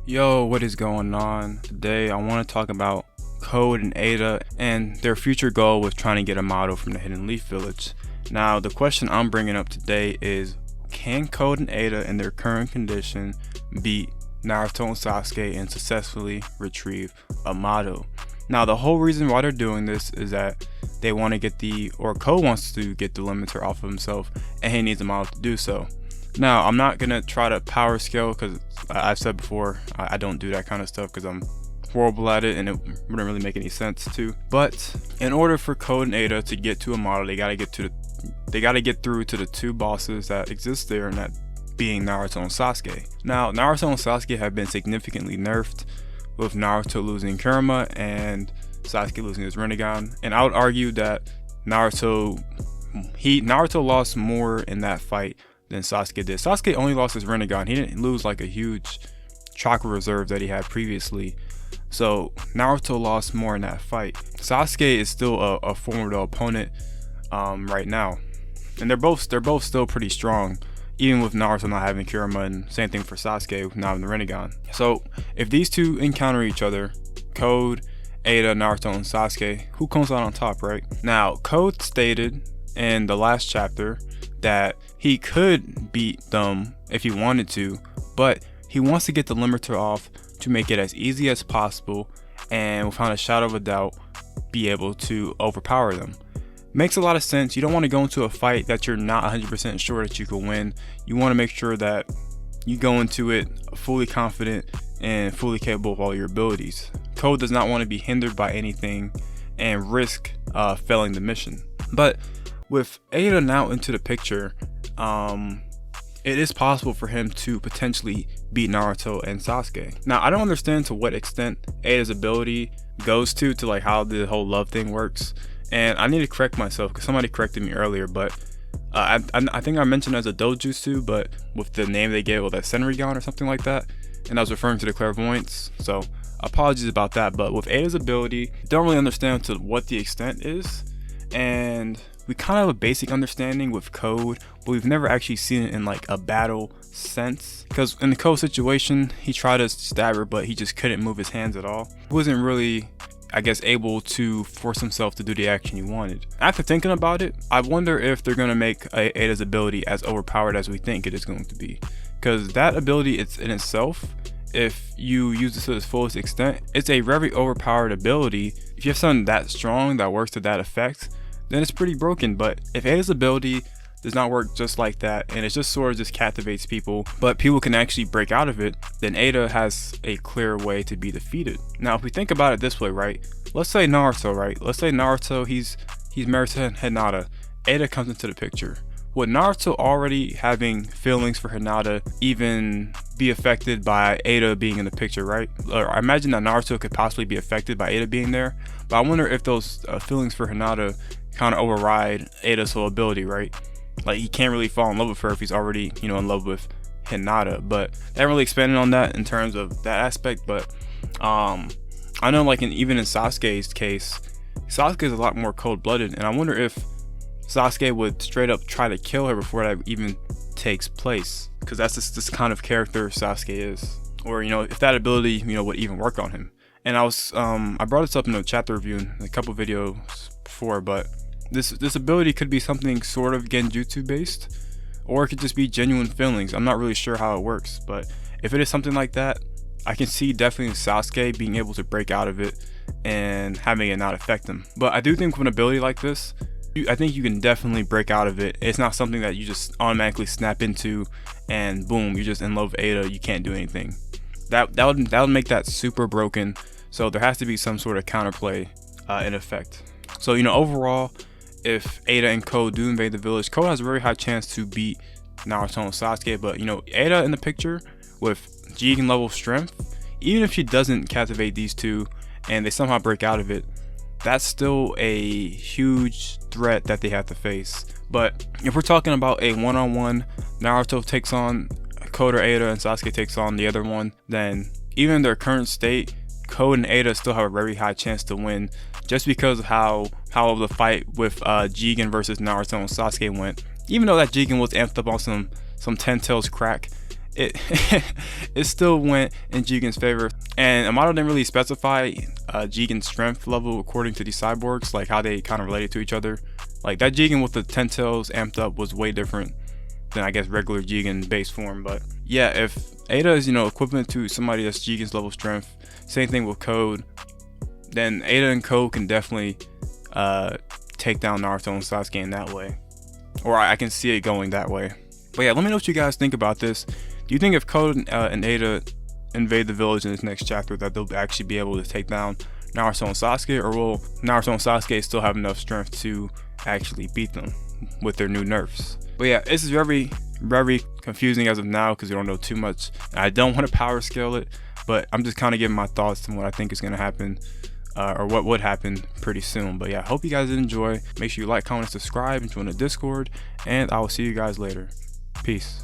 Yo, what is going on? Today I want to talk about Code and Eida and their future goal with trying to get a model from the Hidden Leaf Village. Now, the question I'm bringing up today is, can Code and Eida in their current condition beat Naruto and Sasuke and successfully retrieve a model? Now, the whole reason why they're doing this is that they want to get Code wants to get the limiter off of himself, and he needs a model to do so. Now, I'm not going to try to power scale because I've said before, I don't do that kind of stuff because I'm horrible at it and it wouldn't really make any sense to. But in order for Code and Eida to get to a model, they got to get through to the two bosses that exist there, and that being Naruto and Sasuke. Now, Naruto and Sasuke have been significantly nerfed, with Naruto losing Kurama and Sasuke losing his Rinnegan. And I would argue that Naruto lost more in that fight than Sasuke did. Sasuke only lost his Rinnegan. He didn't lose like a huge chakra reserve that he had previously. So Naruto lost more in that fight. Sasuke is still a formidable opponent right now, and they're both still pretty strong, even with Naruto not having Kurama, and same thing for Sasuke not having the Rinnegan. So if these two encounter each other, Code, Eida, Naruto, and Sasuke, who comes out on top, right? Now, Code stated in the last chapter that he could beat them if he wanted to, but he wants to get the limiter off to make it as easy as possible and without a shadow of a doubt be able to overpower them. Makes a lot of sense. You don't want to go into a fight that you're not 100% sure that you can win. You want to make sure that you go into it fully confident and fully capable of all your abilities. Code does not want to be hindered by anything and risk failing the mission. But with Eida now into the picture, it is possible for him to potentially beat Naruto and Sasuke. Now, I don't understand to what extent Eida's ability goes to like how the whole love thing works, and I need to correct myself because somebody corrected me earlier, but I think I mentioned as a dojutsu, but with the name they gave, that Senrigan or something like that, and I was referring to the clairvoyance, so apologies about that. But with Eida's ability, don't really understand to what the extent is, and we kind of have a basic understanding with Code, but we've never actually seen it in like a battle sense. Because in the Code situation, he tried to stab her, but he just couldn't move his hands at all. He wasn't really, I guess, able to force himself to do the action he wanted. After thinking about it, I wonder if they're going to make Eida's ability as overpowered as we think it is going to be. Because that ability, it's in itself, if you use it to its fullest extent, it's a very overpowered ability. If you have something that strong that works to that effect, then it's pretty broken. But if Eida's ability does not work just like that, and it just sort of just captivates people, but people can actually break out of it, then Eida has a clear way to be defeated. Now, if we think about it this way, right? Let's say Naruto, right? Let's say Naruto, he's married to Hinata. Eida comes into the picture. Would Naruto already having feelings for Hinata even be affected by Eida being in the picture, right? Or I imagine that Naruto could possibly be affected by Eida being there, but I wonder if those feelings for Hinata kind of override Eida's whole ability, right? Like, he can't really fall in love with her if he's already, in love with Hinata. But they haven't really expanded on that in terms of that aspect. But I know, like, even in Sasuke's case, Sasuke is a lot more cold-blooded, and I wonder if Sasuke would straight up try to kill her before that even takes place, because that's just this kind of character Sasuke is, or if that ability would even work on him. And I brought this up in a chapter review in a couple videos before, but this ability could be something sort of genjutsu based, or it could just be genuine feelings. I'm not really sure how it works, but if it is something like that, I can see definitely Sasuke being able to break out of it and having it not affect him. But I do think with an ability like this, I think you can definitely break out of it. It's not something that you just automatically snap into and boom, you're just in love with Eida, you can't do anything. That would make that super broken. So there has to be some sort of counterplay in effect. So overall, if Eida and Code do invade the village, Code has a very high chance to beat Naruto and Sasuke. But Eida in the picture with Jigen level strength, even if she doesn't captivate these two and they somehow break out of it, that's still a huge threat that they have to face. But if we're talking about a one-on-one, Naruto takes on Code or Eida and Sasuke takes on the other one, then even in their current state, Code and Eida still have a very high chance to win, just because of how the fight with Jigen versus Naruto and Sasuke went. Even though that Jigen was amped up on some 10 tails crack, it it still went in Jigen's favor. And Amato didn't really specify Jigen's strength level according to these cyborgs, like how they kind of related to each other. Like that Jigen with the 10 tails amped up was way different than I guess regular Jigen base form. But yeah, if Eida is, you know, equivalent to somebody that's Jigen's level strength, same thing with Code, then Eida and Code can definitely take down Naruto and Sasuke in that way. Or I can see it going that way. But yeah, let me know what you guys think about this. Do you think if Code and Eida invade the village in this next chapter that they'll actually be able to take down Naruto and Sasuke, or will Naruto and Sasuke still have enough strength to actually beat them with their new nerfs? But yeah, this is very confusing as of now because we don't know too much. I don't want to power scale it, but I'm just kind of giving my thoughts on what I think is going to happen, or what would happen pretty soon. But yeah, I hope you guys did enjoy. Make sure you like, comment, subscribe, and join the Discord, and I will see you guys later. Peace.